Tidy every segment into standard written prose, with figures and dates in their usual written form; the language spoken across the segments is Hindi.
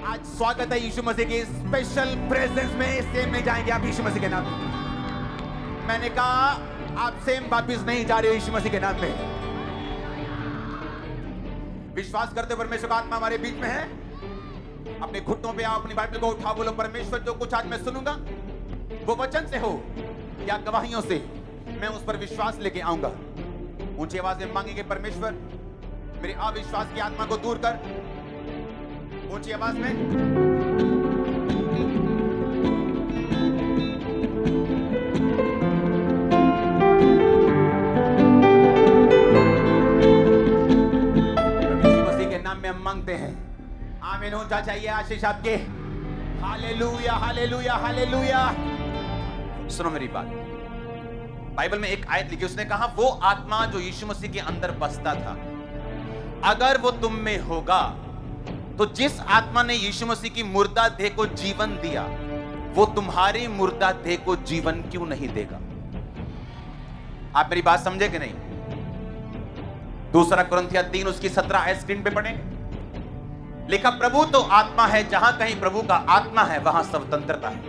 आज स्वागत है यीशु मसीह की स्पेशल प्रेजेंस में। सेम नहीं जाएंगे आप यीशु मसीह के नाम में। मैंने कहा आप सेम वापिस नहीं जा रहे हो यीशु मसीह के नाम में। विश्वास करते हो परमेश्वर का आत्मा हमारे बीच में है? अपने घुटनों पे आओ, अपनी बाइबल को उठाओ, बोलो परमेश्वर जो कुछ आज मैं सुनूंगा वो वचन से हो या गवाहियों से, मैं उस पर विश्वास लेके आऊंगा। ऊंची आवाज में मांगेंगे, परमेश्वर मेरे अविश्वास की आत्मा को दूर कर। ऊंची आवाज में यीशु मसीह के नाम में हम मांगते हैं। आमीन होना चाहिए आशीष आपके। Hallelujah hallelujah hallelujah. सुनो मेरी बात, बाइबल में एक आयत लिखी, उसने कहा वो आत्मा जो यीशु मसीह के अंदर बसता था, अगर वो तुम में होगा तो जिस आत्मा ने यीशु मसीह की मुर्दा देह को जीवन दिया, वो तुम्हारी मुर्दा देह को जीवन क्यों नहीं देगा? आप मेरी बात समझे कि नहीं? दूसरा कुरिन्थियों 3 उसकी 17 आयत स्क्रीन पे पढ़ेंगे। लिखा, प्रभु तो आत्मा है, जहां कहीं प्रभु का आत्मा है वहां स्वतंत्रता है।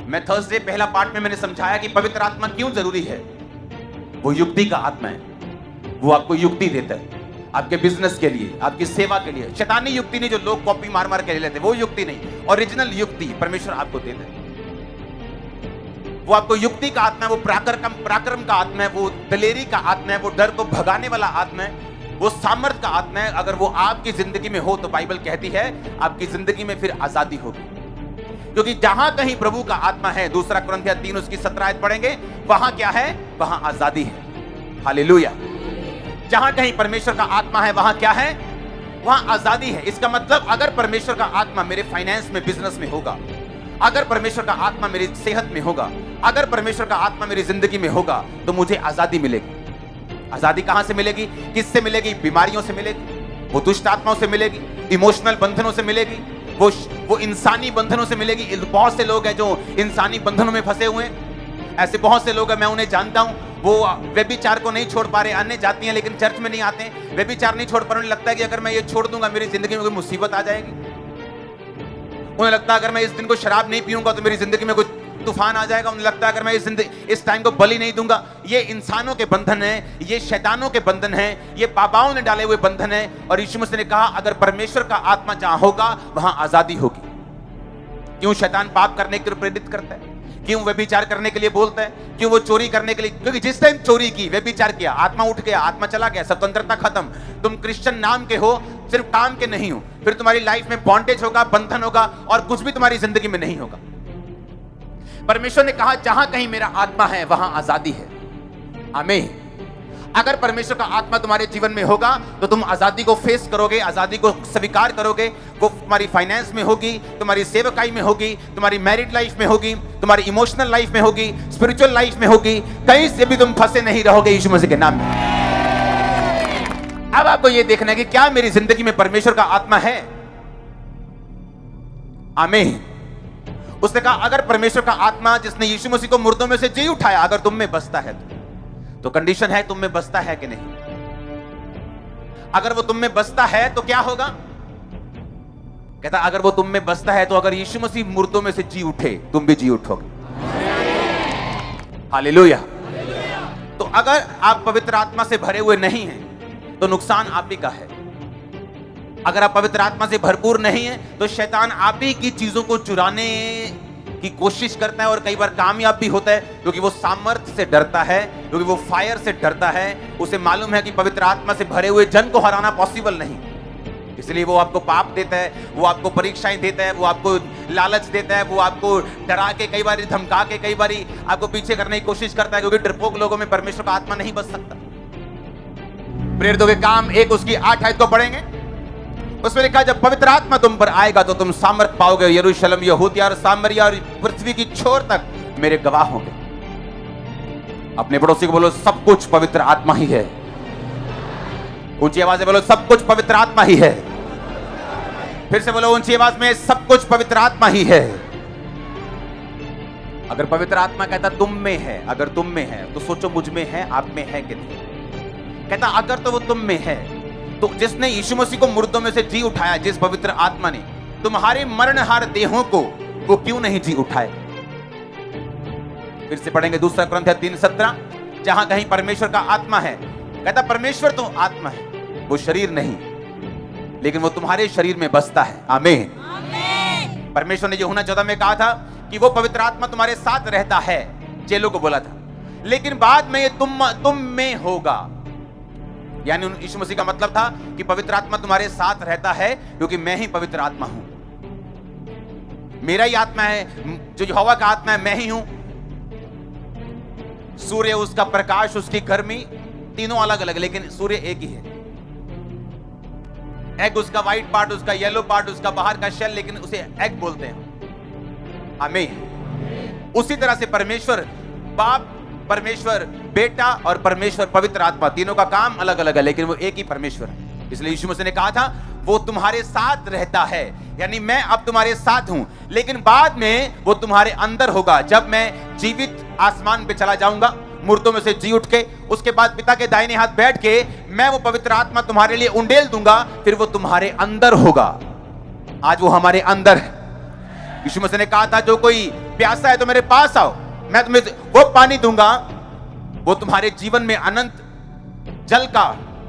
मैं थर्सडे पहला पार्ट में मैंने समझाया कि पवित्र आत्मा क्यों जरूरी है। वो युक्ति का आत्मा है, वो आपको युक्ति देता है आपके बिजनेस के लिए, आपकी सेवा के लिए। शैतानी युक्ति नहीं जो लोग कॉपी मार मार के ले लेते, वो युक्ति नहीं। ओरिजिनल युक्ति परमेश्वर आपको देता है। वो आपको युक्ति का आत्मा है, वो पराक्रम का आत्मा है, वो दलेरी का आत्मा है, वो डर को भगाने वाला आत्मा है, वो सामर्थ का आत्मा है। अगर वो आपकी जिंदगी में हो तो बाइबल कहती है आपकी जिंदगी में फिर आजादी होगी। क्योंकि जहां कहीं प्रभु का आत्मा है, दूसरा कुरिन्थियों 3 उसकी 17 आयत पढ़ेंगे, वहां क्या है? वहां आजादी है। हालेलुया। जहां कहीं परमेश्वर का आत्मा है वहां क्या है? वहां आजादी है। इसका मतलब अगर परमेश्वर का आत्मा मेरे फाइनेंस में, बिजनेस में होगा, अगर परमेश्वर का आत्मा मेरी सेहत में होगा, अगर परमेश्वर का आत्मा मेरी जिंदगी में होगा, तो मुझे आजादी मिलेगी। आजादी कहां से मिलेगी? किससे मिलेगी? बीमारियों से मिलेगी, वो दुष्ट आत्माओं से मिलेगी, इमोशनल बंधनों से मिलेगी, वो इंसानी बंधनों से मिलेगी। बहुत से लोग हैं जो इंसानी बंधनों में फंसे हुए हैं। ऐसे बहुत से लोग हैं, मैं उन्हें जानता हूं, वो व्यभिचार को नहीं छोड़ पा रहे, अन्य जाति हैं लेकिन चर्च में नहीं आते। व्यभिचार नहीं छोड़ पा रहे, उन्हें लगता है कि अगर मैं ये छोड़ दूंगा मेरी जिंदगी में कोई मुसीबत आ जाएगी। उन्हें लगता है अगर मैं इस दिन को शराब नहीं पीऊंगा तो मेरी जिंदगी में कोई तूफान आ जाएगा। उन्हें लगता है अगर मैं इस टाइम को बलि नहीं दूंगा। ये इंसानों के बंधन है, ये शैतानों के बंधन है, ये पापाओं ने डाले हुए बंधन है। और यीशु मसीह ने कहा अगर परमेश्वर का आत्मा जहां होगा वहां आजादी होगी। क्यों शैतान पाप करने के लिए प्रेरित करता है? क्यों व्यभिचार करने के लिए बोलता है? क्यों वो चोरी करने के लिए? क्योंकि जिस टाइम चोरी की, व्यभिचार किया, आत्मा उठ गया, आत्मा चला गया, स्वतंत्रता खत्म। तुम क्रिश्चियन नाम के हो, सिर्फ काम के नहीं हो, फिर तुम्हारी लाइफ में बॉन्डेज होगा, बंधन होगा और कुछ भी तुम्हारी जिंदगी में नहीं होगा। परमेश्वर ने कहा जहां कहीं मेरा आत्मा है वहां आजादी है। आमीन। अगर परमेश्वर का आत्मा तुम्हारे जीवन में होगा तो तुम आजादी को फेस करोगे, आजादी को स्वीकार करोगे। वो तुम्हारी फाइनेंस में होगी, तुम्हारी सेवकाई में होगी, तुम्हारी मैरिड लाइफ में होगी, तुम्हारी इमोशनल लाइफ में होगी, स्पिरिचुअल लाइफ में होगी। कहीं से भी तुम फंसे नहीं रहोगे यीशु मसीह के नाम में। अब आपको यह देखना है कि क्या मेरी जिंदगी में परमेश्वर का आत्मा है? आमीन। उसने कहा अगर परमेश्वर का आत्मा जिसने यीशु मसीह को मुर्दों में से जी उठाया अगर तुम में बसता है तो कंडीशन है तुम में बसता है कि नहीं। अगर वो तुम में बसता है तो क्या होगा? कहता अगर वो तुम में बसता है तो अगर यीशु मसीह मुर्दों में से जी उठे तुम भी जी उठोगे। हालेलुया। तो अगर आप पवित्र आत्मा से भरे हुए नहीं हैं तो नुकसान आप ही का है। अगर आप पवित्र आत्मा से भरपूर नहीं है तो शैतान आप ही की चीजों को चुराने की कोशिश करता है और कई बार कामयाब भी होता है, क्योंकि वो सामर्थ्य से डरता है, क्योंकि वो फायर से डरता है। उसे मालूम है कि पवित्र आत्मा से भरे हुए जन को हराना पॉसिबल नहीं, इसलिए वो आपको पाप देता है, वो आपको परीक्षाएं देता है, वो आपको लालच देता है, वो आपको डरा के, कई बार धमका के, कई बार आपको पीछे करने की कोशिश करता है। क्योंकि डरपोक लोगों में परमेश्वर का आत्मा नहीं बस सकता। प्रेरितों के काम 1 उसकी 8 आयत को पढ़ेंगे, उसमें लिखा जब पवित्र आत्मा तुम पर आएगा तो तुम सामर्थ पाओगे, यरूशलेम, यहूदिया और सामरिया और पृथ्वी की छोर तक मेरे गवाह होंगे। अपने पड़ोसी को बोलो सब कुछ पवित्र आत्मा ही है। ऊंची आवाज में बोलो सब कुछ पवित्र आत्मा ही है। फिर से बोलो ऊंची आवाज में सब कुछ पवित्र आत्मा ही है। अगर पवित्र आत्मा कहता तुम में है, अगर तुम में है तो सोचो मुझ में है, आप में है कि नहीं। कहता अगर तो वो तुम में है तो जिसने यीशु मसीह को मुर्दों में से जी उठाया, जिस पवित्र आत्मा ने तुम्हारे मरणहार देहों को, वो क्यों नहीं जी उठाए? फिर से पढ़ेंगे 2 कुरिन्थियों 3:17, जहां कहीं परमेश्वर का आत्मा है, कहता परमेश्वर तो आत्मा है, वो शरीर नहीं, लेकिन वो तुम्हारे शरीर में बसता है। आमीन। परमेश्वर ने यूहन्ना 14 में कहा था कि वो पवित्र आत्मा तुम्हारे साथ रहता है, चेलों को बोला था, लेकिन बाद में ये तुम में होगा। यानी यीशु मसीह का मतलब था कि पवित्र आत्मा तुम्हारे साथ रहता है क्योंकि मैं ही पवित्र आत्मा हूं, मेरा ही आत्मा है, जो यहोवा का आत्मा है मैं ही हूं। सूर्य, उसका प्रकाश, उसकी गर्मी, तीनों अलग अलग, लेकिन सूर्य एक ही है। एग उसका व्हाइट पार्ट, उसका येलो पार्ट, उसका बाहर का शेल, लेकिन उसे एग बोलते हैं। आमीन। उसी तरह से परमेश्वर बाप, परमेश्वर बेटा और परमेश्वर पवित्र आत्मा, तीनों का काम अलग अलग है, लेकिन वो एक ही परमेश्वर है। इसलिए यीशु मसीह ने कहा था वो तुम्हारे साथ रहता है, यानी मैं अब तुम्हारे साथ हूं, लेकिन बाद में वो तुम्हारे अंदर होगा। जब मैं जीवित आसमान पे चला जाऊंगा, मुर्दों में से जी उठ के, उसके बाद पिता के दाहिने हाथ बैठ के, मैं वो पवित्र आत्मा तुम्हारे लिए उंडेल दूंगा, फिर वो तुम्हारे अंदर होगा। आज वो हमारे अंदर है। यीशु मसीह ने कहा था जो कोई प्यासा है तो मेरे पास आओ, मैं तुम्हें वो पानी दूंगा, वो तुम्हारे जीवन में अनंत जल का,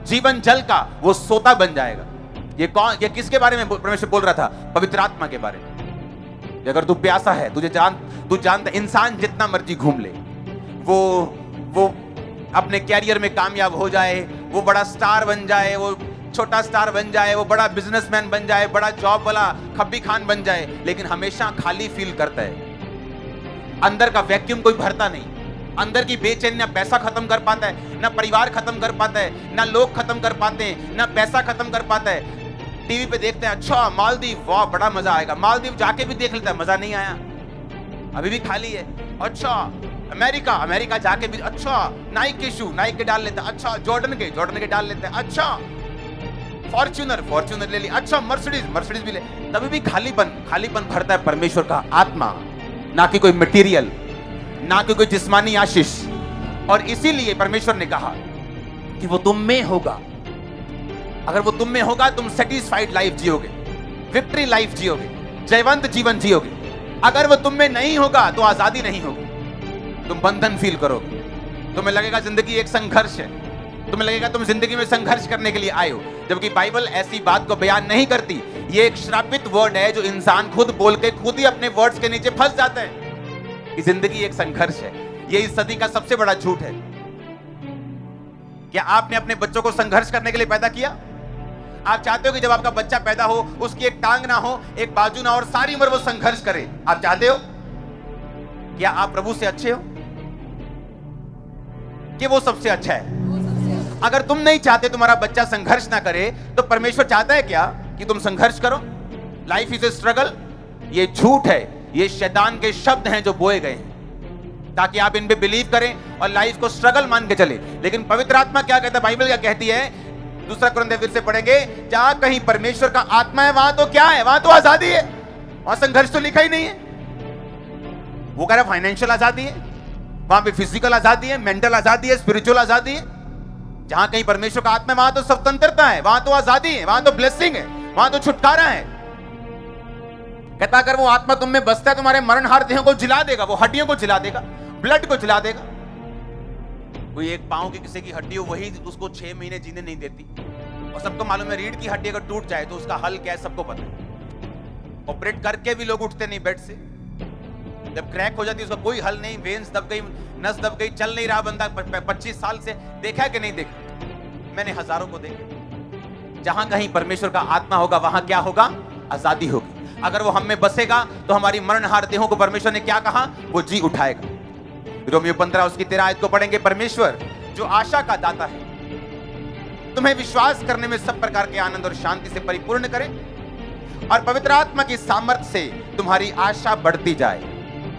जीवन जल का वो सोता बन जाएगा। ये किसके बारे में परमेश्वर बोल रहा था? पवित्र आत्मा के बारे में। अगर तू प्यासा है, तू जानता, इंसान जितना मर्जी घूम ले, वो अपने कैरियर में कामयाब हो जाए, वो बड़ा स्टार बन जाए, वो छोटा स्टार बन जाए, वो बड़ा बिजनेसमैन बन जाए, बड़ा जॉब वाला खब्बी खान बन जाए, लेकिन हमेशा खाली फील करता है। अंदर का वैक्यूम कोई भरता नहीं। अंदर की बेचैनी ना पैसा खत्म कर पाता है, ना परिवार खत्म कर पाता है, ना लोग खत्म कर पाते हैं, ना पैसा खत्म कर पाता है। टीवी पे देखते हैं, अच्छा मालदीव, वाह बड़ा मजा आएगा, मालदीव जाके भी देख लेता है, मजा नहीं आया, अभी भी खाली है। अच्छा अमेरिका जाके भी, अच्छा नाइक के डाल लेता है, अच्छा जॉर्डन के डाल लेते हैं, अच्छा फॉर्च्यूनर ले ली, अच्छा मर्सिडीज भी ले, तभी भी खालीपन भरता है परमेश्वर का आत्मा, ना कि कोई मटेरियल, ना कि कोई जिस्मानी आशीष। और इसीलिए परमेश्वर ने कहा कि वो तुम में होगा। अगर वो तुम में होगा, तुम सेटिस्फाइड लाइफ जियोगे, विक्ट्री लाइफ जियोगे, जयवंत जीवन जियोगे। अगर वो तुम में नहीं होगा तो आजादी नहीं होगी, तुम बंधन फील करोगे, तुम्हें लगेगा जिंदगी एक संघर्ष है, तुम्हें लगेगा तुम जिंदगी में संघर्ष करने के लिए आए हो, जबकि बाइबल ऐसी बात को बयान नहीं करती। ये एक श्रापित वर्ड है जो इंसान खुद बोल के खुद ही अपने वर्ड्स के नीचे फंस जाता है कि जिंदगी एक संघर्ष है। ये इस सदी का सबसे बड़ा झूठ है। क्या आपने अपने बच्चों को संघर्ष करने के लिए पैदा किया? आप चाहते हो कि जब आपका बच्चा पैदा हो उसकी एक टांग ना हो, एक बाजू ना हो और सारी उम्र वो संघर्ष करे? आप चाहते हो? क्या आप प्रभु से अच्छे हो कि वो सबसे अच्छा है? अगर तुम नहीं चाहते तुम्हारा बच्चा संघर्ष ना करे, तो परमेश्वर चाहता है क्या कि तुम संघर्ष करो? लाइफ इज ए स्ट्रगल, ये झूठ है, ये शैतान के शब्द हैं जो बोए गए हैं ताकि आप इन पे बिलीव करें और लाइफ को स्ट्रगल मान के चले। लेकिन पवित्र आत्मा क्या कहता है, बाइबल क्या कहती है? 2 कुरिन्थियों फिर से पढ़ेंगे, जहां कहीं परमेश्वर का आत्मा है वहां तो क्या है? वहां तो आजादी है, वहां संघर्ष तो लिखा ही नहीं है। वो कह रहा है फाइनेंशियल आजादी है, वहां पे फिजिकल आजादी है, मेंटल आजादी है, स्पिरिचुअल आजादी है। जहां कहीं परमेश्वर का आत्मा है वहां तो स्वतंत्रता है, वहां तो आजादी है, वहां तो ब्लेसिंग है, वहां तो छुटकारा है। कहता अगर वो आत्मा तुम में बसता है, तुम्हारे मरणहार देहों को जिला देगा, वो हड्डियों को जिला देगा, ब्लड को जिला देगा। कोई एक पांव की किसी की हड्डी हो, वही उसको 6 महीने जीने नहीं देती। और सबको मालूम है रीढ़ की हड्डी अगर टूट जाए तो उसका हल क्या है, सबको पता है। ऑपरेट करके भी लोग उठते नहीं बेड से। जब क्रैक हो जाती है उसका कोई हल नहीं, वेन्स दब गई, नस दब गई, चल नहीं रहा बंदा 25 साल से। देखा कि नहीं देखा? मैंने हजारों को देखा। जहां कहीं परमेश्वर का आत्मा होगा वहां क्या होगा? आजादी होगी। अगर वो हम में बसेगा तो हमारी मरणहार देहों को परमेश्वर ने क्या कहा? वो जी उठाएगा। रोमियो 15 उसकी 13 आयत को पढ़ेंगे। परमेश्वर जो आशा का दाता है, तुम्हें विश्वास करने में सब प्रकार के आनंद और शांति से परिपूर्ण करे और पवित्र आत्मा की सामर्थ्य से तुम्हारी आशा बढ़ती जाए।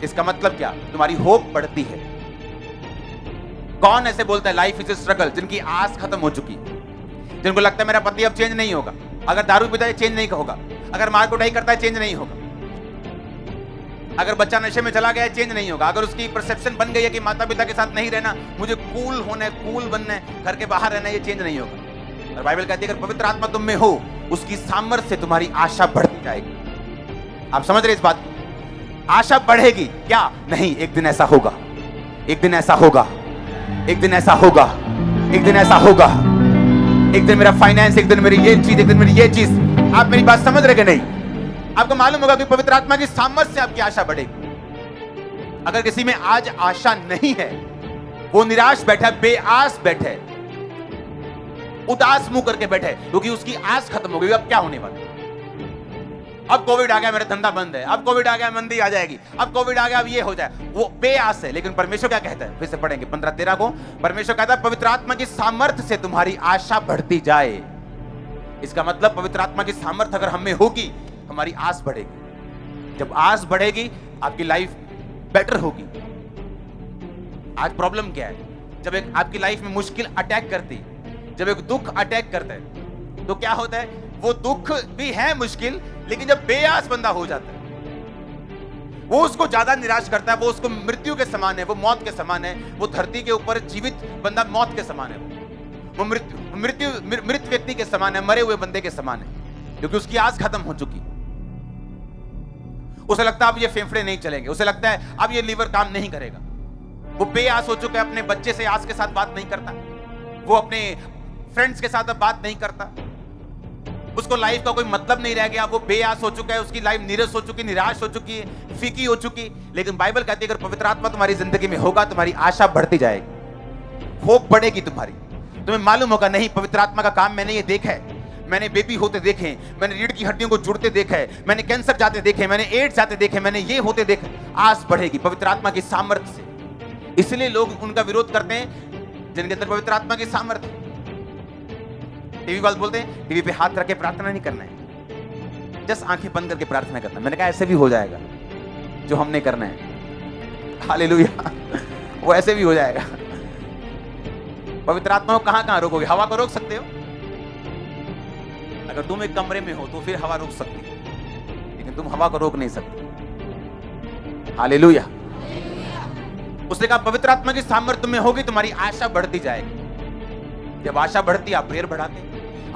इसका मतलब क्या? तुम्हारी होप बढ़ती है। कौन ऐसे बोलता है लाइफ इज ए स्ट्रगल? जिनकी आस खत्म हो चुकी है, जिनको लगता है मेरा पति अब चेंज नहीं होगा, अगर दारू पीता है चेंज नहीं होगा, अगर मार कुटाई करता है चेंज नहीं होगा, अगर बच्चा नशे में चला गया चेंज नहीं होगा, अगर उसकी परसेप्शन बन गई है कि माता पिता के साथ नहीं रहना, मुझे कूल होना है, कूल बनना है, घर के बाहर रहना है, ये चेंज नहीं होगा। और बाइबल कहती है अगर पवित्र आत्मा तुम में हो, उसकी सामर्थ्य से तुम्हारी आशा बढ़ती जाएगी। आप समझ रहे इस बात को? आशा बढ़ेगी क्या? नहीं, एक दिन ऐसा होगा, एक दिन ऐसा होगा, एक दिन ऐसा होगा, एक दिन ऐसा होगा, एक दिन मेरा फाइनेंस, एक दिन मेरी ये चीज, एक दिन मेरी ये चीज। आप मेरी बात समझ रहे कि नहीं? आपको मालूम होगा कि पवित्र आत्मा की सामर्थ्य से आपकी आशा बढ़ेगी। अगर किसी में आज आशा नहीं है, वो निराश बैठा, बेआस बैठे, उदास मुंह करके बैठे, क्योंकि उसकी आस खत्म हो गई। अब क्या होने वाला? अब कोविड आ गया, मेरा धंधा बंद है, अब कोविड आ गया, मंदी आ जाएगी, अब कोविड आ गया, अब ये हो जाए। वो बेआस है। लेकिन परमेश्वर क्या कहता है? फिर से पढ़ेंगे 15:13 को। परमेश्वर कहता है पवित्र आत्मा की सामर्थ्य से तुम्हारी आशा बढ़ती जाए। इसका मतलब पवित्र आत्मा की सामर्थ्य अगर हमें होगी, हमारी आस बढ़ेगी। जब आस बढ़ेगी, आपकी लाइफ बेटर होगी। आज प्रॉब्लम क्या है? जब एक आपकी लाइफ में मुश्किल अटैक करती, जब एक दुख अटैक करता है, तो क्या होता है? वो दुख भी है मुश्किल, लेकिन जब बेआस बंदा हो जाता है, वो उसको ज्यादा निराश करता है। वो उसको मृत्यु के समान है, वो मौत के समान है। वो धरती के ऊपर जीवित बंदा मौत के समान है। वो मृत व्यक्ति के समान है, मरे हुए बंदे के समान है, क्योंकि उसकी आस खत्म हो चुकी। उसे लगता है अब ये फेफड़े नहीं चलेंगे, उसे लगता है अब ये लीवर काम नहीं करेगा। वो बेआस हो चुका है। अपने बच्चे से आस के साथ बात नहीं करता, वो अपने फ्रेंड्स के साथ अब बात नहीं करता, उसको लाइफ का कोई मतलब नहीं रह गया। वो बेआस हो चुका है, उसकी लाइफ नीरस हो चुकी, निराश हो चुकी है, फीकी हो चुकी। लेकिन बाइबल कहती है अगर पवित्र आत्मा तुम्हारी जिंदगी में होगा, तुम्हारी आशा बढ़ती जाएगी, होप बढ़ेगी तुम्हारी। तुम्हें मालूम होगा, नहीं, पवित्र आत्मा का काम मैंने ये देखा है। मैंने बेबी होते देखे, मैंने रीढ़ की हड्डियों को जुड़ते देखा है, मैंने कैंसर जाते देखे, मैंने एड्स जाते देखे, मैंने ये होते देखे। आस बढ़ेगी पवित्र आत्मा की सामर्थ्य से। इसलिए लोग उनका विरोध करते हैं जिनके अंदर पवित्र आत्मा की सामर्थ्य। टीवी वाले बोलते हैं टीवी पे हाथ रख के प्रार्थना नहीं करना है, जस्ट आंखें बंद करके प्रार्थना करना। मैंने कहा ऐसे भी हो जाएगा जो हमने करना है। हालेलुया, वो ऐसे भी हो जाएगा। पवित्र आत्मा को कहां रोकोगे? हवा को रोक सकते हो? अगर तुम एक कमरे में हो तो फिर हवा रोक सकती है, लेकिन तुम हवा को रोक नहीं सकते। हालेलुया। उसने कहा पवित्र आत्मा की सामर्थ्य तुम्हें होगी, तुम्हारी आशा बढ़ती जाएगी। जब आशा बढ़ती, आप प्रेयर बढ़ाते,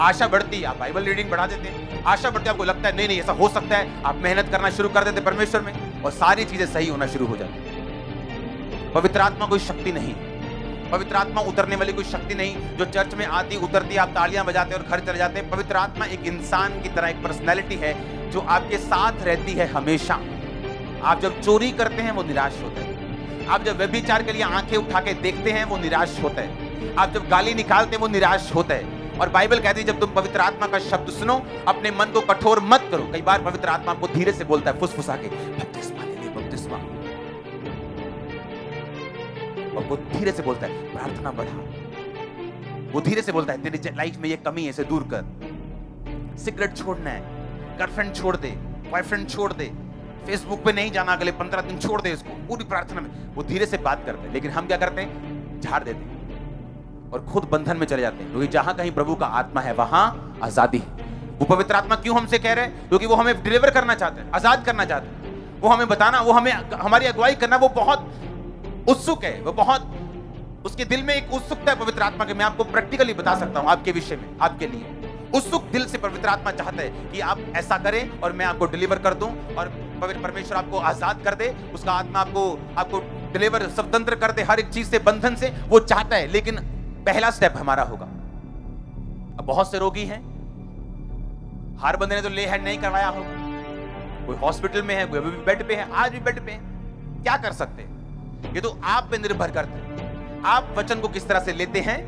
आशा बढ़ती, आप बाइबल रीडिंग बढ़ा देते, आशा बढ़ती, आपको लगता है नहीं नहीं ऐसा हो सकता है, आप मेहनत करना शुरू कर देते परमेश्वर में, और सारी चीजें सही होना शुरू हो जाती। पवित्र आत्मा कोई शक्ति नहीं, पवित्र आत्मा उतरने वाली कोई शक्ति नहीं जो चर्च में आती उतरती, आप तालियां बजाते और घर चले जाते। पवित्र आत्मा एक इंसान की तरह, एक पर्सनैलिटी है जो आपके साथ रहती है हमेशा। आप जब चोरी करते हैं वो निराश होते हैं, आप जब व्यभिचार के लिए आंखें उठा के देखते हैं वो निराश होता है, आप जब गाली निकालते हैं वो निराश होता है। और बाइबल कहती है जब तुम पवित्र आत्मा का शब्द सुनो, अपने मन को कठोर मत करो। कई बार पवित्र आत्मा आपको धीरे से बोलता है, फुसफुसा के, बपतिस्मा ले ले, बपतिस्मा। और वो धीरे से बोलता है प्रार्थना बढ़ा। वो धीरे से बोलता है तेरी लाइफ में ये कमी है, इसे दूर कर। सिगरेट छोड़ना है, गर्लफ्रेंड छोड़ दे, बॉयफ्रेंड छोड़ दे, फेसबुक पे नहीं जाना अगले 15 दिन, छोड़ दे इसको। पूरी प्रार्थना में वो धीरे से बात करते हैं, लेकिन हम क्या करते हैं? झाड़ देते हैं और खुद बंधन में चले जाते हैं। क्योंकि जहां कहीं प्रभु का आत्मा है वहां आजादी है। वो पवित्र आत्मा क्यों हमसे कह रहे हैं? क्योंकि वो हमें डिलीवर करना चाहते हैं, आजाद करना चाहते हैं। वो हमें बताना, वो हमें हमारी अगुवाई करना, वो बहुत उत्सुक है, वो बहुत, उसके दिल में एक उत्सुकता है पवित्र आत्मा के। मैं आपको प्रैक्टिकली बता सकता हूं आपके विषय में, आपके लिए उत्सुक दिल से पवित्र आत्मा चाहता है कि आप ऐसा करें और मैं आपको डिलीवर कर दूं, और पवित्र परमेश्वर आपको आजाद कर दे, उसका आत्मा आपको डिलीवर, स्वतंत्र कर दे हर एक चीज से, बंधन से। वो चाहता है, लेकिन पहला स्टेप हमारा होगा। अब बहुत से रोगी हैं, हर बंदे ने तो ले हैंड नहीं करवाया होगा, कोई हॉस्पिटल में है, कोई अभी भी बेड पे है, आज भी बेड पे है। क्या कर सकते हैं? ये तो आप पे निर्भर करते हैं। आप वचन को किस तरह से लेते हैं,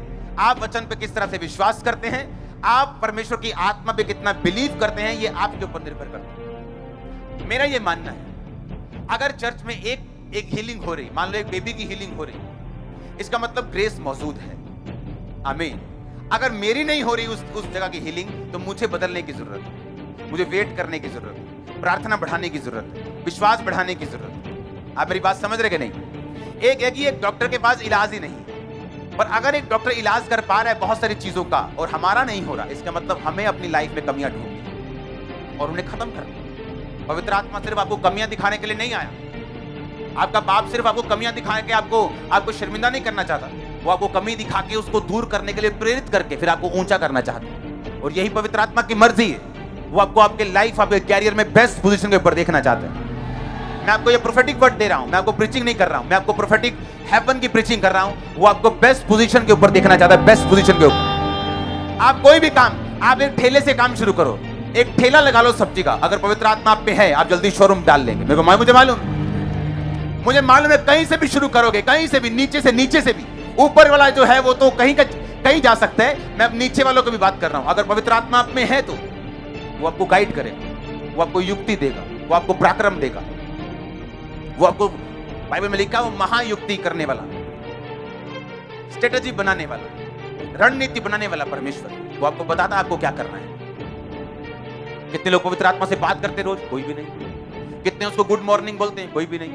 आप वचन पे किस तरह से विश्वास करते हैं, आप परमेश्वर की आत्मा पे कितना बिलीव करते हैं, ये आपके ऊपर निर्भर करता है। मेरा ये मानना है अगर चर्च में एक हीलिंग हो रही, मान लो एक बेबी की हीलिंग हो रही, इसका मतलब ग्रेस मौजूद है। आमीन। अगर मेरी नहीं हो रही उस जगह की हीलिंग, तो मुझे बदलने की जरूरत है, मुझे वेट करने की जरूरत है, प्रार्थना बढ़ाने की जरूरत है, विश्वास बढ़ाने की जरूरत है। आप मेरी बात समझ रहे कि नहीं? एक डॉक्टर के पास इलाज ही नहीं, पर अगर एक डॉक्टर इलाज कर पा रहा है बहुत सारी चीजों का और हमारा नहीं हो रहा, इसका मतलब हमें अपनी लाइफ में कमियां ढूंढनी और उन्हें खत्म करना। पवित्र आत्मा सिर्फ आपको कमियां दिखाने के लिए नहीं आया। आपका बाप सिर्फ आपको कमियां दिखाने के आपको शर्मिंदा नहीं करना चाहता। वो आपको कमी दिखा के उसको दूर करने के लिए प्रेरित करके फिर आपको ऊंचा करना चाहते हैं। और यही पवित्र आत्मा की मर्जी है। वो आपको आपके लाइफ, आपके कैरियर में बेस्ट पोजीशन के ऊपर देखना चाहते हैं। मैं आपको ये प्रोफेटिक वर्ड दे रहा हूं, मैं आपको प्रीचिंग नहीं कर रहा हूं, मैं आपको प्रोफेटिक हेवन की प्रीचिंग कर रहा हूं। वो आपको बेस्ट पोजीशन के ऊपर देखना चाहता है, बेस्ट पोजीशन के ऊपर। आप कोई भी काम, आप एक ठेले से काम शुरू करो, एक ठेला लगा लो सब्जी का। अगर पवित्र आत्मा आप पे है, आप जल्दी शोरूम डाल लेंगे। मुझे मालूम है, कहीं से भी शुरू करोगे, कहीं से भी, नीचे से भी। ऊपर वाला जो है वो तो कहीं जा सकता है, मैं अब नीचे वालों की भी बात कर रहा हूं। अगर पवित्र आत्मा आप में है तो वो आपको गाइड करेगा, वो आपको युक्ति देगा, वो आपको पराक्रम देगा, वो आपको, बाइबल में लिखा, वो महायुक्ति करने वाला, स्ट्रेटजी बनाने वाला, रणनीति बनाने वाला परमेश्वर, वो आपको बताता है आपको क्या करना है। कितने लोग पवित्र आत्मा से बात करते रोज? कोई भी नहीं। कितने उसको गुड मॉर्निंग बोलते हैं? कोई भी नहीं।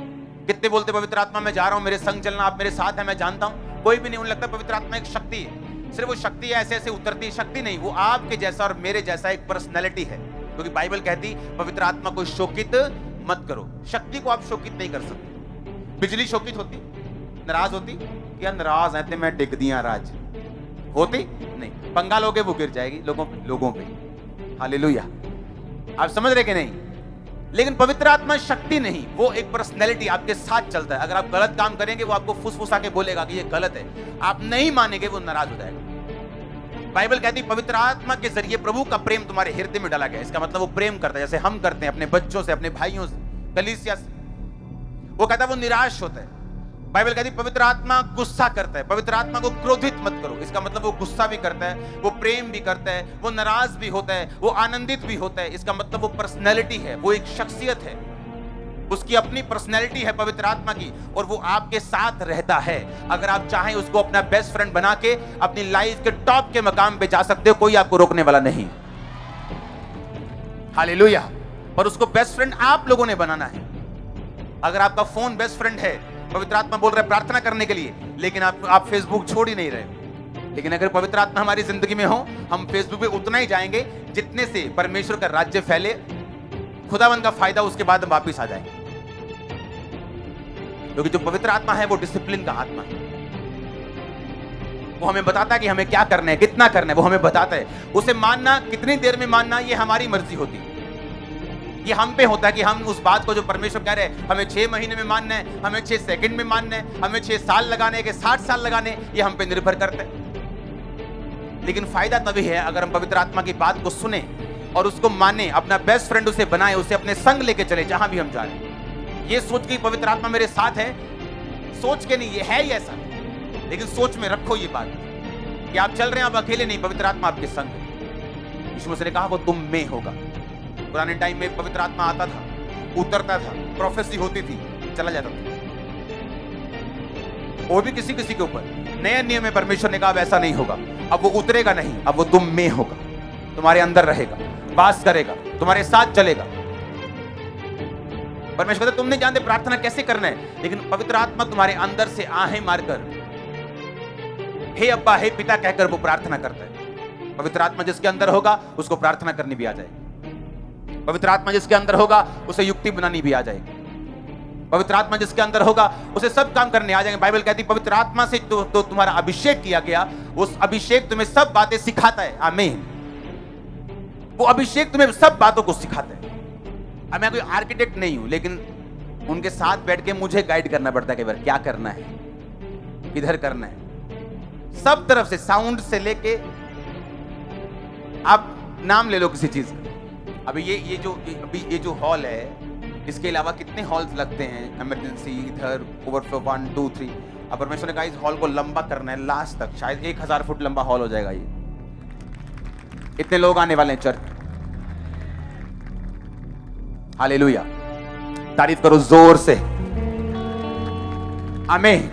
कितने बोलते पवित्र आत्मा मैं जा रहा हूं, मेरे संग चलना, आप मेरे साथ हैं, मैं जानता हूं? कोई भी नहीं। उन्हें लगता है पवित्र आत्मा एक शक्ति है, सिर्फ वो शक्ति ऐसे ऐसे उतरती। शक्ति नहीं, वो आपके जैसा और मेरे जैसा एक पर्सनैलिटी है। क्योंकि बाइबल कहती पवित्र आत्मा को शोकित मत करो। शक्ति को आप शोकित नहीं कर सकते। बिजली शोकित होती, नाराज होती, या नाराज है तो मैं डिग दिया राज होती नहीं। पंगा लोगे वो गिर जाएगी लोगों पे। हालेलुया। आप समझ रहे कि नहीं? लेकिन पवित्र आत्मा शक्ति नहीं, वो एक पर्सनैलिटी आपके साथ चलता है। अगर आप गलत काम करेंगे वो आपको फुसफुसा के बोलेगा कि ये गलत है, आप नहीं मानेंगे, वो नाराज हो जाएगा। बाइबल कहती है पवित्र आत्मा के जरिए प्रभु का प्रेम तुम्हारे हृदय में डाला गया। इसका मतलब वो प्रेम करता है जैसे हम करते हैं अपने बच्चों से, अपने भाइयों से, कलीसिया से। वो कहता है वो निराश होता है। बाइबल कहती है पवित्र आत्मा गुस्सा करता है। पवित्र आत्मा को क्रोधित मत करो। इसका मतलब वो गुस्सा भी करता है, वो प्रेम भी करता है, वो नाराज भी होता है, वो आनंदित भी होता है। इसका मतलब वो पर्सनैलिटी है, वो एक शख्सियत है, उसकी अपनी पर्सनैलिटी है पवित्र आत्मा की, और वो आपके साथ रहता है। अगर आप चाहें उसको अपना बेस्ट फ्रेंड बना के अपनी लाइफ के टॉप के मकाम पे जा सकते हो, कोई आपको रोकने वाला नहीं। हालेलुया। पर उसको बेस्ट फ्रेंड आप लोगों ने बनाना है। अगर आपका फोन बेस्ट फ्रेंड है, पवित्र आत्मा बोल रहा है प्रार्थना करने के लिए, लेकिन आप फेसबुक छोड़ ही नहीं रहे। लेकिन अगर पवित्र आत्मा हमारी जिंदगी में हो, हम फेसबुक पे उतना ही जाएंगे जितने से परमेश्वर का राज्य फैले, खुदावंद का फायदा, उसके बाद हम वापिस आ जाएंगे। क्योंकि जो पवित्र आत्मा है वो डिसिप्लिन का आत्मा है। वो हमें बताता है कि हमें क्या करना है, कितना करना है, वो हमें बताता है। उसे मानना, कितनी देर में मानना, ये हमारी मर्जी होती है। ये हम पे होता है कि हम उस बात को जो परमेश्वर कह रहे हैं, हमें 6 महीने में मानना है, हमें 6 सेकंड में मानना है, हमें 6 साल लगाने के 60 साल लगाने, ये हम पे निर्भर करता है। लेकिन फायदा तभी है अगर हम पवित्र आत्मा की बात को सुने और उसको माने, अपना बेस्ट फ्रेंड उसे बनाए, उसे अपने संग लेके चले जहां भी हम जा रहे हैं। ये सोच के पवित्र आत्मा मेरे साथ है, सोच के नहीं, ये है ही ऐसा। लेकिन सोच में रखो ये बात कि आप चल रहे हैं, आप अकेले नहीं, पवित्र आत्मा आपके संग है। यीशु मसीह ने कहा वो तुम में होगा। पुराने टाइम में पवित्र आत्मा आता था, उतरता था, प्रोफेसी होती थी, चला जाता था, वो भी किसी किसी के ऊपर। नए नियम में परमेश्वर ने कहा वैसा नहीं होगा। अब वो उतरेगा नहीं, अब वो तुम में होगा, तुम्हारे अंदर रहेगा, वास करेगा, तुम्हारे साथ चलेगा। परमेश्वर कहता तुम नहीं जानते प्रार्थना कैसे करना है, लेकिन पवित्र आत्मा तुम्हारे अंदर से आहें मारकर हे अब्बा, हे पिता कहकर वो प्रार्थना करता है। पवित्र आत्मा जिसके अंदर होगा उसको प्रार्थना करनी भी आ जाएगी। पवित्र आत्मा जिसके अंदर होगा उसे युक्ति बनानी भी आ जाएगी। पवित्र आत्मा जिसके अंदर होगा उसे सब काम करने आ जाएंगे। बाइबल कहती है पवित्र आत्मा से तो तुम्हारा अभिषेक किया गया, उस अभिषेक तुम्हें सब बातें सिखाता है। आमीन। वो अभिषेक तुम्हें सब बातों को सिखाता है। अब मैं कोई आर्किटेक्ट नहीं हूं, लेकिन उनके साथ बैठ के मुझे गाइड करना पड़ता है कई बार, क्या करना है, किधर करना है, सब तरफ से, साउंड से लेके, आप नाम ले लो किसी चीज का। अभी ये जो हॉल है, इसके अलावा कितने हॉल्स लगते हैं, इमरजेंसी, इधर ओवरफ्लो 1 2 3। अब परमेश्वर ने कहा इस हॉल को लंबा करना है लास्ट तक, शायद 1000 फुट लंबा हॉल हो जाएगा। ये इतने लोग आने वाले हैं चर्च। हालेलुया, तारीफ करो जोर से, आमीन।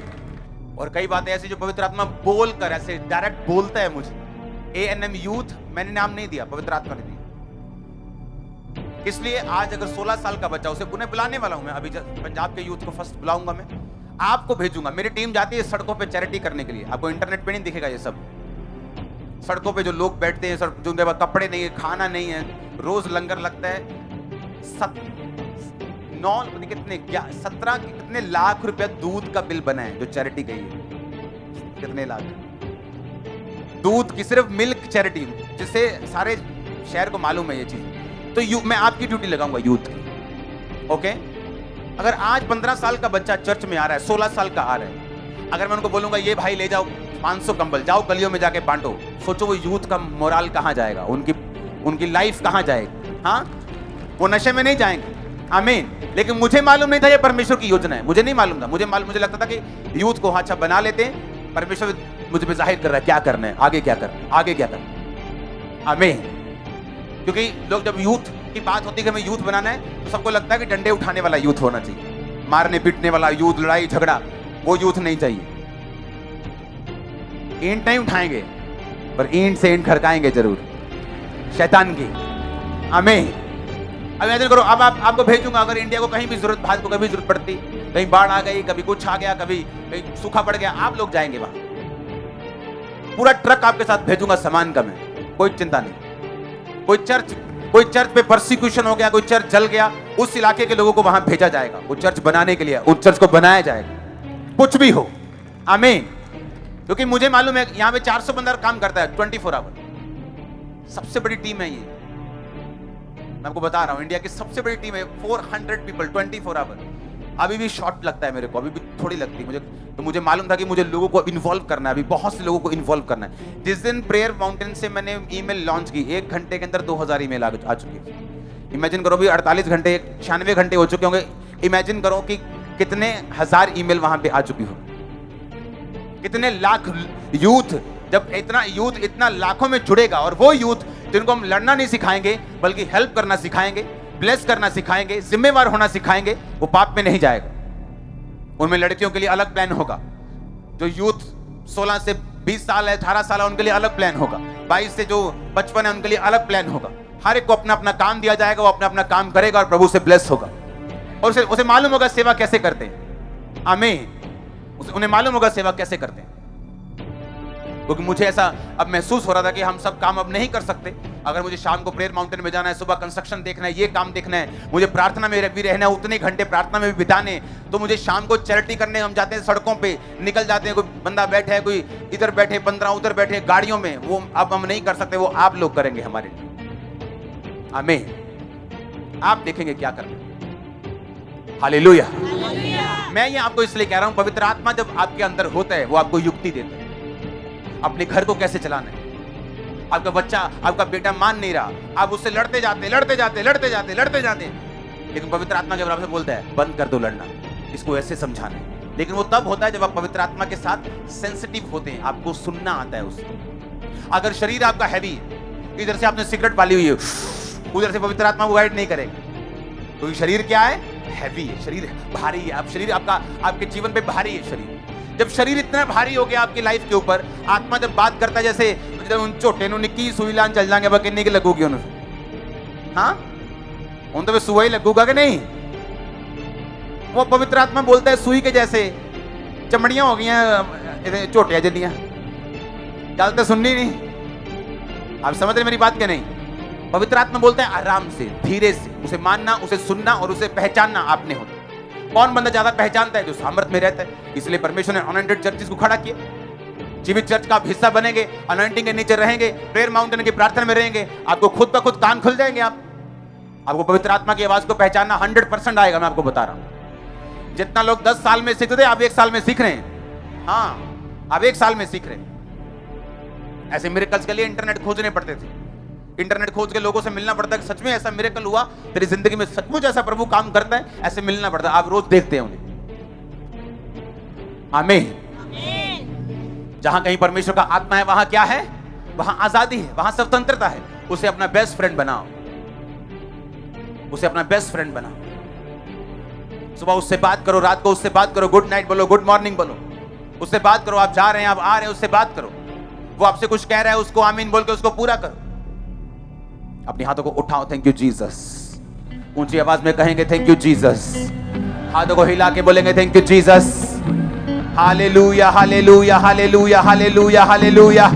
और कई बातें ऐसी जो पवित्र आत्मा बोलकर ऐसे डायरेक्ट बोलता है मुझे। ANM यूथ मैंने नाम नहीं दिया, पवित्र आत्मा ने दिया। इसलिए आज अगर 16 साल का बच्चा, उसे पुनः बुलाने वाला हूं मैं, अभी पंजाब के यूथ को फर्स्ट बुलाऊंगा, मैं आपको भेजूंगा। मेरी टीम जाती है सड़कों पे चैरिटी करने के लिए। आपको इंटरनेट पे नहीं दिखेगा ये सब। सड़कों पे जो लोग बैठते हैं, जो उनके पास कपड़े नहीं है, खाना नहीं है, रोज लंगर लगता है। 17 कितने लाख रुपया दूध का बिल बना है जो चैरिटी गई है। कितने लाख। दूध की सिर्फ मिल्क चैरिटी, जिससे सारे शहर को मालूम है ये चीज। तो मैं आपकी ड्यूटी लगाऊंगा यूथ की, ओके। अगर आज 15 साल का बच्चा चर्च में आ रहा है, 16 साल का आ रहा है, अगर मैं उनको बोलूंगा ये भाई ले जाओ 500 कंबल, जाओ गलियों में जाके बांटो, सोचो वो यूथ का मोराल कहां जाएगा, उनकी लाइफ कहां जाएगी। हाँ, वो नशे में नहीं जाएंगे, आमीन। लेकिन मुझे मालूम नहीं था ये परमेश्वर की योजना है, मुझे नहीं मालूम था। मुझे लगता था कि यूथ को अच्छा बना लेते हैं, परमेश्वर मुझे पे जाहिर कर रहा है क्या करना है, आगे क्या करना है, आगे क्या करना है, आमीन। क्योंकि लोग जब यूथ की बात होती है कि हमें यूथ बनाना है, तो सबको लगता है कि डंडे उठाने वाला यूथ होना चाहिए, मारने पीटने वाला यूथ, लड़ाई झगड़ा, वो यूथ नहीं चाहिए। ईंट नहीं उठाएंगे, पर ईंट से ईंट खड़काएंगे जरूर शैतान की, आमीन। अब इमेजिन करो, अब आपको भेजूंगा, अगर इंडिया को कहीं भी जरूरत, भारत को कभी जरूरत पड़ती, कहीं बाढ़ आ गई, कभी कुछ आ गया, कभी कहीं सूखा पड़ गया, आप लोग जाएंगे वहां, पूरा ट्रक आपके साथ भेजूंगा सामान का, मैं कोई चिंता नहीं। कोई चर्च पे परसिक्यूशन हो गया, कोई चर्च जल गया, उस इलाके के लोगों को वहां भेजा जाएगा, वो चर्च बनाने के लिए, उस चर्च को बनाया जाएगा, कुछ भी हो, आमीन। क्योंकि मुझे मालूम है यहां पे 400 बंदा काम करता है 24 आवर, सबसे बड़ी टीम है ये, मैं आपको बता रहा हूं, इंडिया की सबसे बड़ी टीम है, 400 पीपल 24 आवर। अभी भी शॉर्ट लगता है मेरे को, अभी भी थोड़ी लगती है मुझे, तो मुझे मालूम था कि मुझे लोगों को इन्वॉल्व करना है, अभी बहुत से लोगों को इन्वॉल्व करना है। जिस दिन प्रेयर माउंटेन से मैंने ईमेल लॉन्च की, 1 घंटे के अंदर 2000 ईमेल आ चुकी है। इमेजिन करो भी 48 घंटे 96 घंटे हो चुके होंगे, इमेजिन करो कि कितने हजार ईमेल वहां पे आ चुकी हो, कितने लाख यूथ, जब इतना यूथ इतना लाखों में जुड़ेगा, और वो यूथ जिनको हम लड़ना नहीं सिखाएंगे बल्कि हेल्प करना सिखाएंगे, ब्लेस करना सिखाएंगे, जिम्मेवार होना सिखाएंगे, वो पाप में नहीं जाएगा। उनमें लड़कियों के लिए अलग प्लान होगा, जो यूथ 16 से 20 साल है, 18 साल है, उनके लिए अलग प्लान होगा, 22 से जो 55 है उनके लिए अलग प्लान होगा। हर एक को अपना अपना काम दिया जाएगा, वो अपना अपना काम करेगा और प्रभु से ब्लेस होगा, और उसे मालूम होगा सेवा कैसे करते हैं, आमीन। उन्हें मालूम होगा सेवा कैसे करते हैं। क्योंकि मुझे ऐसा अब महसूस हो रहा था कि हम सब काम अब नहीं कर सकते। अगर मुझे शाम को प्रेयर माउंटेन में जाना है, सुबह कंस्ट्रक्शन देखना है, ये काम देखना है, मुझे प्रार्थना में भी रहना है, उतने घंटे प्रार्थना में भी बिताने, तो मुझे शाम को चैरिटी करने हम जाते हैं, सड़कों पे निकल जाते हैं, कोई बंदा बैठे है, कोई इधर बैठे, 15 उधर बैठे गाड़ियों में, वो अब हम नहीं कर सकते, वो आप लोग करेंगे हमारे लिए, आमीन। आप देखेंगे क्या करना, हालेलुया। मैं ये आपको इसलिए कह रहा हूं, पवित्र आत्मा जब आपके अंदर होता है, वो आपको युक्ति देता है, अपने घर को कैसे चलाना है। आपका बच्चा, आपका बेटा मान नहीं रहा, आप उससे लड़ते जाते, लेकिन पवित्र आत्मा जब आपसे बोलता है बंद कर दो लड़ना, इसको ऐसे समझाना है। लेकिन वो तब होता है जब आप पवित्र आत्मा के साथ सेंसिटिव होते हैं, आपको सुनना आता है उसको। अगर शरीर आपका हैवी है, इधर से आपने सिगरेट पाली हुई है, उधर से पवित्र आत्मा को गाइड नहीं करेगा, क्योंकि शरीर क्या है, हैवी है, शरीर भारी है, आप शरीर आपका आपके जीवन पे भारी है शरीर। जब शरीर इतना भारी हो गया आपकी लाइफ के ऊपर, आत्मा जब बात करता है, जैसे जब उन छोटे नु निक्की सुई लान चल जाएंगे, बकने की लगूगी उन्हें, हाँ उन तो वे सुई लगूगा कि नहीं। वो पवित्र आत्मा बोलता है सुई के जैसे चमड़ियां हो गई छोटिया जलियां, गल तो सुननी नहीं, आप समझ रहे मेरी बात क्या नहीं। पवित्र आत्मा बोलता है आराम से, धीरे से, उसे मानना, उसे सुनना और उसे पहचानना आपने होता। कौन बंदा ज्यादा पहचानता है, जो सामर्थ में रहता है। इसलिए परमेश्वर ने अनॉइंटेड चर्चेस को खड़ा किया, जीवित चर्च का आप हिस्सा बनेंगे, अनॉइंटिंग के नीचे रहेंगे, प्रेयर माउंटेन की प्रार्थना में रहेंगे, आपको खुद ब खुद कान खुल जाएंगे। आपको पवित्र आत्मा की आवाज को पहचानना 100% आएगा, मैं आपको बता रहा हूं। जितना लोग 10 साल में सीखते थे, आप 1 साल में सीख रहे हैं। हाँ, आप 1 साल में सीख रहे हैं। ऐसे मिरेकल्स के लिए इंटरनेट खोजने पड़ते थे, इंटरनेट खोज के लोगों से मिलना पड़ता है कि सच में ऐसा मिरेकल हुआ तेरी जिंदगी में, सचमुच ऐसा प्रभु काम करता है, ऐसे मिलना पड़ता है। आप रोज देखते हैं उन्हें, आमीन। जहां कहीं परमेश्वर का आत्मा है, वहां क्या है, वहां आजादी है, वहां स्वतंत्रता है। उसे अपना बेस्ट फ्रेंड बनाओ, उसे अपना बेस्ट फ्रेंड बनाओ। सुबह उससे बात करो, रात को उससे बात करो, गुड नाइट बोलो, गुड मॉर्निंग बोलो, उससे बात करो। आप जा रहे हैं, आप आ रहे हैं, उससे बात करो। वो आपसे कुछ कह रहा है, उसको आमीन बोल के उसको पूरा करो। अपने हाथों को उठाओ, थैंक यू जीसस। ऊंची आवाज में कहेंगे थैंक यू जीसस। हाथों को हिला के बोलेंगे thank you Jesus. Hallelujah, hallelujah, hallelujah, hallelujah, hallelujah.